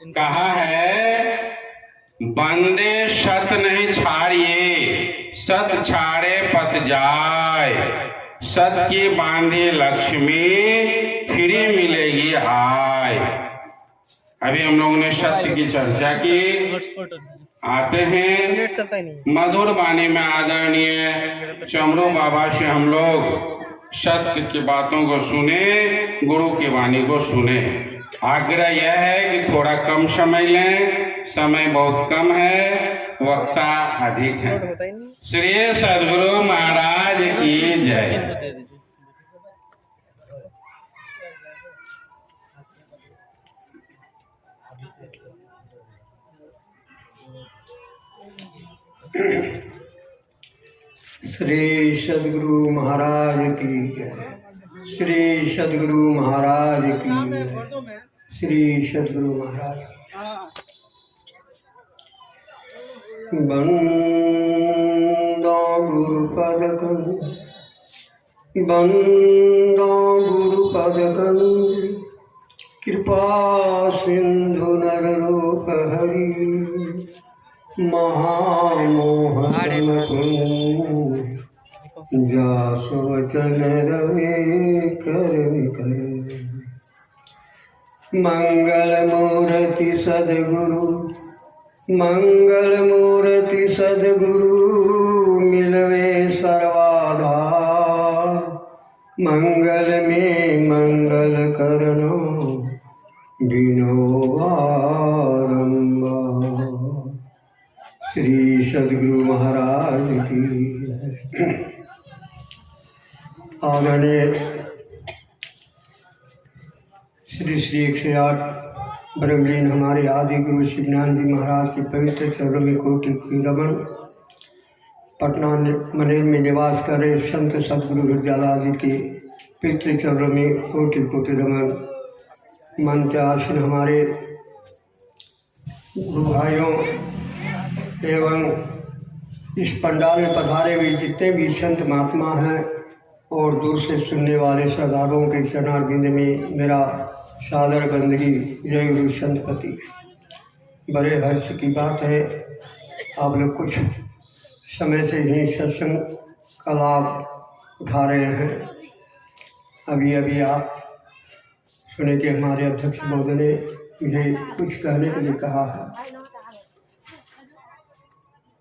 कहा है, बंदे सत नहीं छाड़िए, सत छाड़े पत जाय, सत की बांधी लक्ष्मी फिरी मिलेगी आय। अभी हम लोगों ने सत्य की चर्चा की। आते हैं मधुर वाणी में आदरणीय चमरू बाबा से हम लोग सत्य की बातों को सुने, गुरु की वाणी को सुने। आग्रह यह है कि थोड़ा कम समय लें, समय बहुत कम है, वक्ता अधिक है। श्री सद्गुरु महाराज की जय। श्री सद्गुरु महाराज की जय। श्री सद्गुरु महाराज की जय। श्री सद्गुरु महाराज बंदो गुरुपद कंज, बंदो गुरुपद कंज, कृपा सिंधु नर रूप हरि, महामोह जासु वचन रवि कर। मंगल मूर्ति सद्गुरु, मंगल मूर्ति सद्गुरु, मिलवे सर्वाधार, मंगल में मंगल करनो बिनो बारंबार। श्री सद्गुरु महाराज की आदरणीय श्री श्री 108 ब्रह्मलीन हमारे आदि गुरु श्री ज्ञान जी महाराज के पवित्र चरणों में कोटि रमन। पटना मनेर में निवास कर रहे संत सद्गुरु हृदयाला जी के पवित्र चरणों में कोटि रमन। मन के आसन हमारे गुरु भाइयों एवं इस पंडाल में पधारे हुए जितने भी संत महात्मा हैं और दूर से सुनने वाले श्रद्धालुओं के चरणारविंद में मेरा सादर बंदगी। जय गुरु संतपति। बड़े हर्ष की बात है, आप लोग कुछ समय से ही सत्संग का लाभ उठा रहे हैं। अभी आप सुने कि हमारे अध्यक्ष महोदय ने मुझे कुछ कहने के लिए कहा है।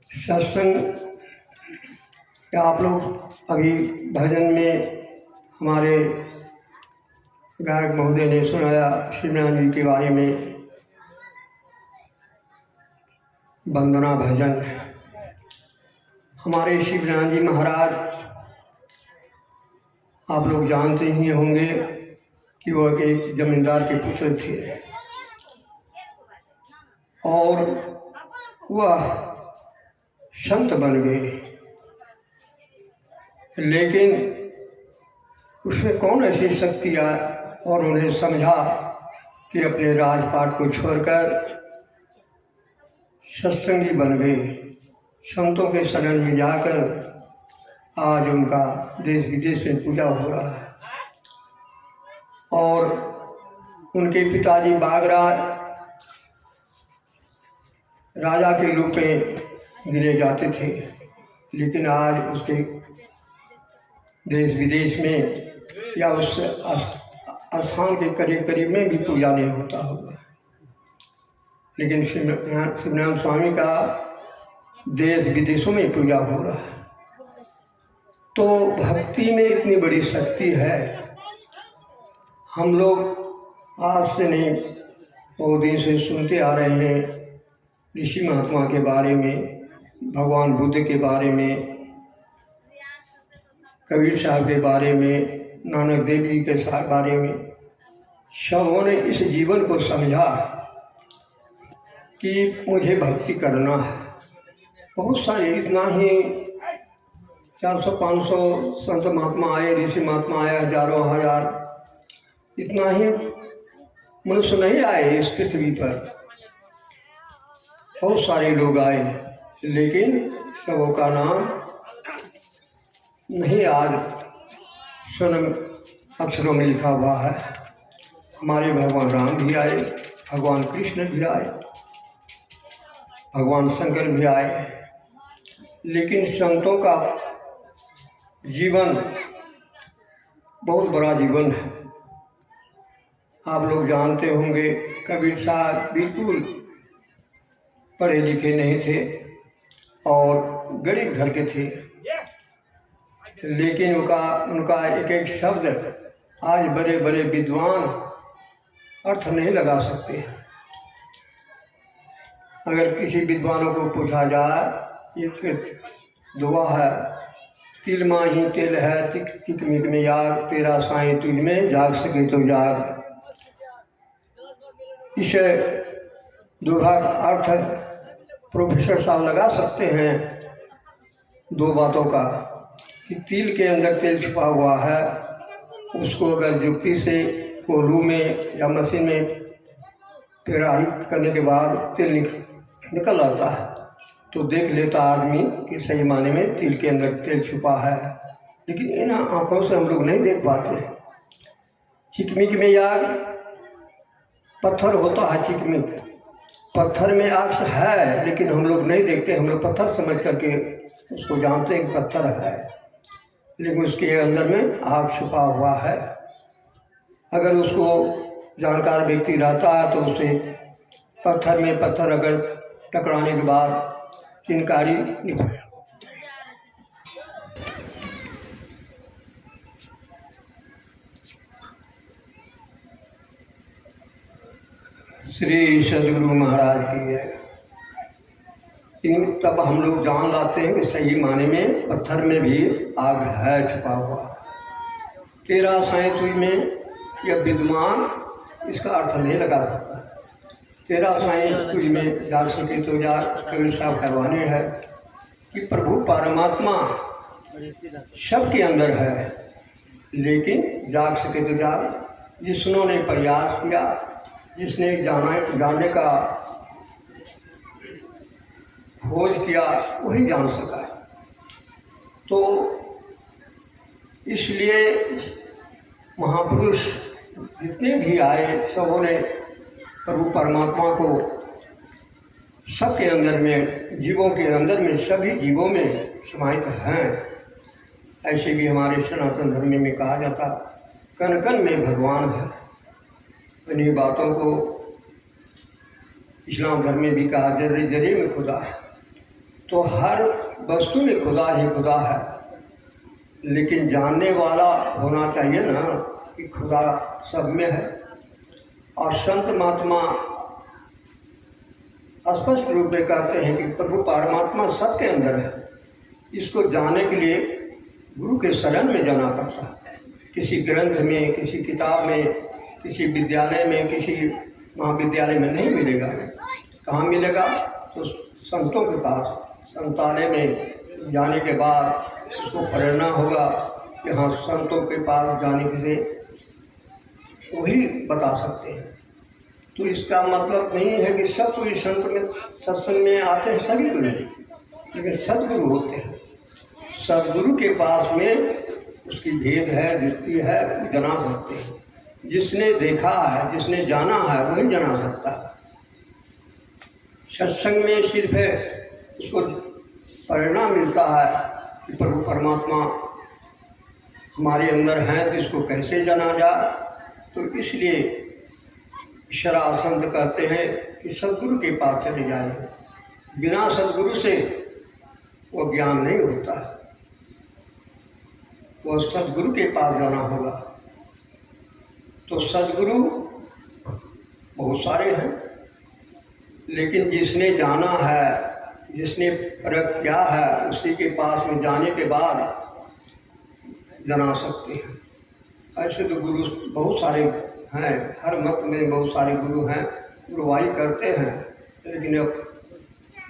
सत्संग आप लोग अभी भजन में हमारे गायक महोदय ने सुनाया शिवनाथ जी के बारे में, वंदना भजन। हमारे शिवनाथ जी महाराज आप लोग जानते ही होंगे कि वह एक जमींदार के पुत्र थे और वह संत बन गए, लेकिन उसमें कौन ऐसी शक्ति आई और उन्हें समझा कि अपने राजपाट को छोड़कर सत्संगी बन गए। संतों के शरण में जाकर आज उनका देश विदेश में पूजा हो रहा है। और उनके पिताजी बागराज राजा के रूप में गिने जाते थे, लेकिन आज उसके देश विदेश में या उस स्थान के करीब करीब में भी पूजा नहीं होता होगा, लेकिन शिवनाथ स्वामी का देश विदेशों में पूजा हो रहा है। तो भक्ति में इतनी बड़ी शक्ति है। हम लोग आज से नहीं बहुत दिन से सुनते आ रहे हैं ऋषि महात्मा के बारे में, भगवान बुद्ध के बारे में, कबीर साहब के बारे में, नानक देव जी के बारे में। सबों ने इस जीवन को समझा कि मुझे भक्ति करना है। बहुत सारे, इतना ही 400-500 संत महात्मा आए, ऋषि महात्मा आए, हजारों हजार, इतना ही मनुष्य नहीं आए इस पृथ्वी पर। बहुत सारे लोग आए, लेकिन सबों का नाम नहीं आज स्वर्ण अक्षरों में लिखा हुआ है। हमारे भगवान राम भी आए, भगवान कृष्ण भी आए, भगवान शंकर भी आए, लेकिन संतों का जीवन बहुत बड़ा जीवन है। आप लोग जानते होंगे कबीर साहब बिल्कुल पढ़े लिखे नहीं थे और गरीब घर के थे, लेकिन उनका एक एक शब्द आज बड़े बड़े विद्वान अर्थ नहीं लगा सकते। अगर किसी विद्वानों को पूछा जाए, एक दुआ है, तिल माही तिल है तिक तिक मिक में याग, तेरा साईं तुझ में जाग सके तो जाग। इस दुआ का अर्थ प्रोफेसर साहब लगा सकते हैं दो बातों का, कि तिल के अंदर तेल छुपा हुआ है, उसको अगर युक्ति से कोल्हू में या मशीन में पेराई करने के बाद तेल निकल आता है तो देख लेता आदमी कि सही माने में तिल के अंदर तेल छुपा है। लेकिन इन आंखों से हम लोग नहीं देख पाते। चिकमिक में याग, पत्थर होता है चिकमिक, पत्थर में आग है, लेकिन हम लोग नहीं देखते। हम लोग पत्थर समझ करके उसको जानते हैं कि पत्थर है, लेकिन उसके अंदर में आग छुपा हुआ है। अगर उसको जानकार व्यक्ति रहता है तो उसे पत्थर में पत्थर अगर टकराने के बाद चिनकारी निकले। श्री सदगुरु महाराज की है। तब हम लोग जान लाते हैं कि सही माने में पत्थर में भी आग है छुपा हुआ। तेरा साईं तुझ में यह विद्वान इसका अर्थ नहीं लगा सकता। तेरा साईं तुझ में जाग सके तो जाग, कबीर साहब कहवाने है कि प्रभु परमात्मा सबके अंदर है, लेकिन जाग सके तो जाग। जिसने प्रयास किया, जिसने जानने का खोज किया, वही जान सका है। तो इसलिए महापुरुष जितने भी आए सबों ने प्रभु परमात्मा को सबके अंदर में, जीवों के अंदर में, सभी जीवों में समाहित हैं। ऐसे भी हमारे सनातन धर्म में कहा जाता, कण कण में भगवान है। इन्हीं बातों को इस्लाम धर्म में भी कहा, जर्रे जर्रे में खुदा है। तो हर वस्तु में खुदा ही खुदा है, लेकिन जानने वाला होना चाहिए ना कि खुदा सब में है। और संत महात्मा स्पष्ट रूप में कहते हैं कि प्रभु परमात्मा सबके अंदर है। इसको जानने के लिए गुरु के शरण में जाना पड़ता है। किसी ग्रंथ में, किसी किताब में, किसी विद्यालय में, किसी महाविद्यालय में नहीं मिलेगा। कहाँ मिलेगा? तो संतों के पास, संतालय में जाने के बाद उसको प्रेरणा होगा कि हाँ, संतों के पास जाने के लिए वही बता सकते हैं। तो इसका मतलब नहीं है कि सब कोई संत में सत्संग में आते हैं, सभी को नहीं, लेकिन सदगुरु होते हैं। सदगुरु के पास में उसकी भेद है, दृष्टि है, जना सकते हैं। जिसने देखा है, जिसने जाना है, वही जना सकता है। सत्संग में सिर्फ है उसको परिणाम मिलता है कि प्रभु परमात्मा हमारे अंदर हैं, तो इसको कैसे जाना जाए। तो इसलिए शराब संत कहते हैं कि सदगुरु के पास चले जाए। बिना सदगुरु से वो ज्ञान नहीं होता है, वो सदगुरु के पास जाना होगा। तो सदगुरु बहुत सारे हैं, लेकिन जिसने जाना है, जिसने परख किया है, उसी के पास में जाने के बाद जना सकते हैं। ऐसे तो गुरु बहुत सारे हैं, हर मत में बहुत सारे गुरु हैं, गुरुवाई करते हैं, लेकिन अब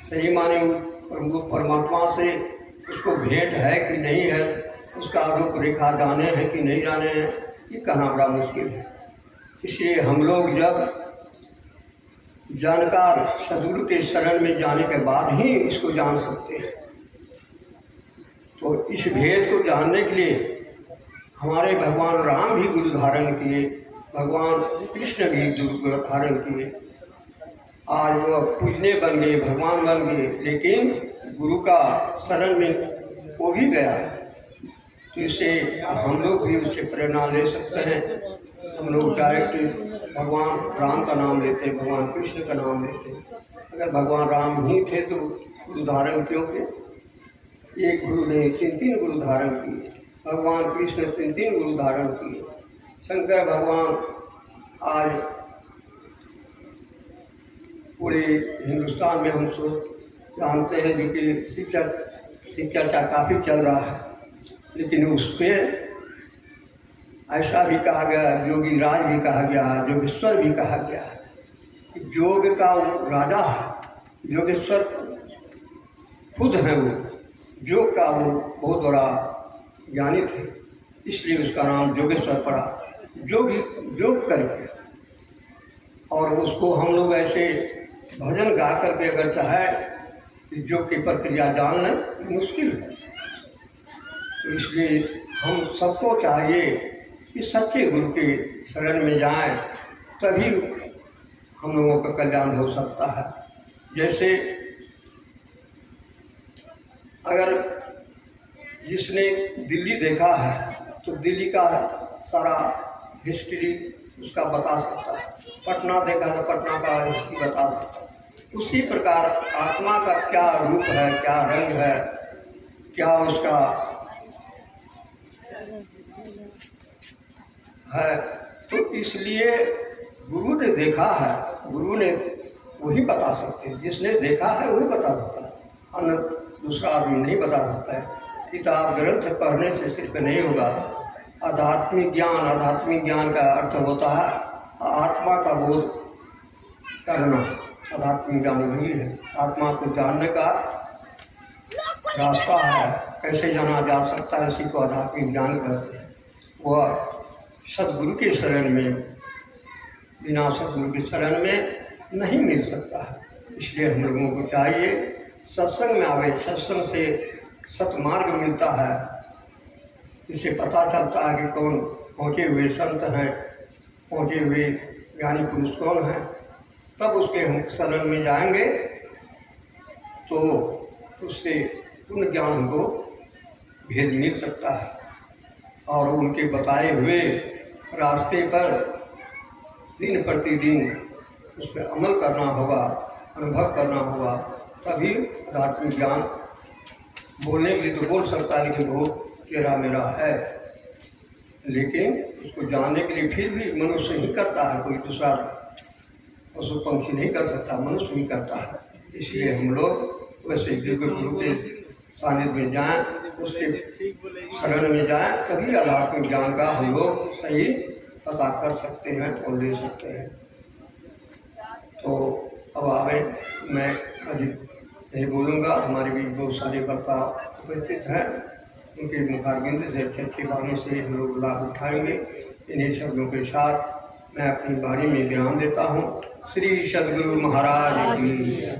सही माने प्रभु परमात्मा से उसको भेंट है कि नहीं है, उसका रूप रेखा जाने हैं कि नहीं जाने हैं, ये कहना बड़ा मुश्किल है। इसलिए हम लोग जब जानकार सदगुरु के शरण में जाने के बाद ही इसको जान सकते हैं। तो इस भेद को जानने के लिए हमारे भगवान राम भी गुरु धारण किए, भगवान कृष्ण भी गुरु धारण किए, आज वो पूजने बन गए, भगवान बन गए, लेकिन गुरु का शरण में वो भी गया है। तो इससे हम लोग भी उससे प्रेरणा ले सकते हैं। हम लोग डायरेक्ट भगवान राम का नाम लेते हैं, भगवान कृष्ण का नाम लेते हैं। अगर भगवान राम ही थे तो गुरु धारण क्यों किए? एक गुरु ने 3 गुरु धारण किए, भगवान कृष्ण 3 गुरु धारण किए, शंकर भगवान आज पूरे हिंदुस्तान में हम सब जानते हैं, जो कि शिक्षा का काफ़ी चल रहा है। लेकिन उस पर ऐसा भी कहा गया, योगी राज भी कहा गया, योगेश्वर भी कहा गया है कि योग का वो राजा है, योगेश्वर खुद है, वो योग का वो बहुत बड़ा ज्ञानी थे, इसलिए उसका नाम योगेश्वर पड़ा। योग करके, और उसको हम लोग ऐसे भजन गा करके अगर चाहे योग की प्रक्रिया जानना मुश्किल है। तो इसलिए हम सबको चाहिए कि सच्चे गुरु के शरण में जाएं, तभी हम लोगों का कल्याण हो सकता है। जैसे अगर जिसने दिल्ली देखा है तो दिल्ली का सारा हिस्ट्री उसका बता सकता है, पटना देखा तो पटना का हिस्ट्री बता सकता है। उसी प्रकार आत्मा का क्या रूप है, क्या रंग है, क्या उसका है, तो इसलिए गुरु ने देखा है, गुरु ने वही बता सकते हैं। जिसने देखा है वही बता सकता है, अन्य दूसरा आदमी नहीं बता सकता है। किताब ग्रंथ पढ़ने से सिर्फ नहीं होगा। आध्यात्मिक ज्ञान का अर्थ होता है आत्मा का बोध करना। आध्यात्मिक ज्ञान वही है, आत्मा को जानने का रास्ता है। कैसे जाना जा सकता है, इसी को आध्यात्मिक ज्ञान कहते हैं। वह सदगुरु के शरण में, बिना सदगुरु के शरण में नहीं मिल सकता है। इसलिए हम लोगों को चाहिए सत्संग में आवे, सत्संग से सतमार्ग मिलता है। इससे पता चलता है कि कौन पहुँचे हुए संत हैं, पहुँचे हुए ज्ञानी पुरुष कौन हैं। तब उसके हम शरण में जाएंगे तो उससे पूर्ण ज्ञान को भेद मिल सकता है, और उनके बताए हुए रास्ते पर दिन प्रतिदिन उस पर अमल करना होगा, अनुभव करना होगा। तभी आध्यात्मिक ज्ञान बोलने के लिए तो बोल सकता है, लेकिन बहुत तेरा मेरा है। लेकिन उसको जानने के लिए फिर भी मनुष्य ही करता है, कोई दूसरा पशु पंक्षी नहीं कर सकता, मनुष्य ही करता है। इसलिए हम लोग वैसे दिव्य गुरु के सानिध्य में जाएं, उसके शरण में जाएं, तभी आध्यात्मिक ज्ञान का हम लोग सही पता कर सकते हैं और ले सकते हैं। तो अब आगे मैं अधिक नहीं बोलूँगा, हमारे बीच बहुत सारे वक्ता उपस्थित हैं, उनके मुखारबिंद से अच्छी वाणी से हम लोग लाभ उठाएंगे। इन्हीं शब्दों के साथ मैं अपनी वाणी में विराम देता हूँ। श्री सद्गुरु महाराज की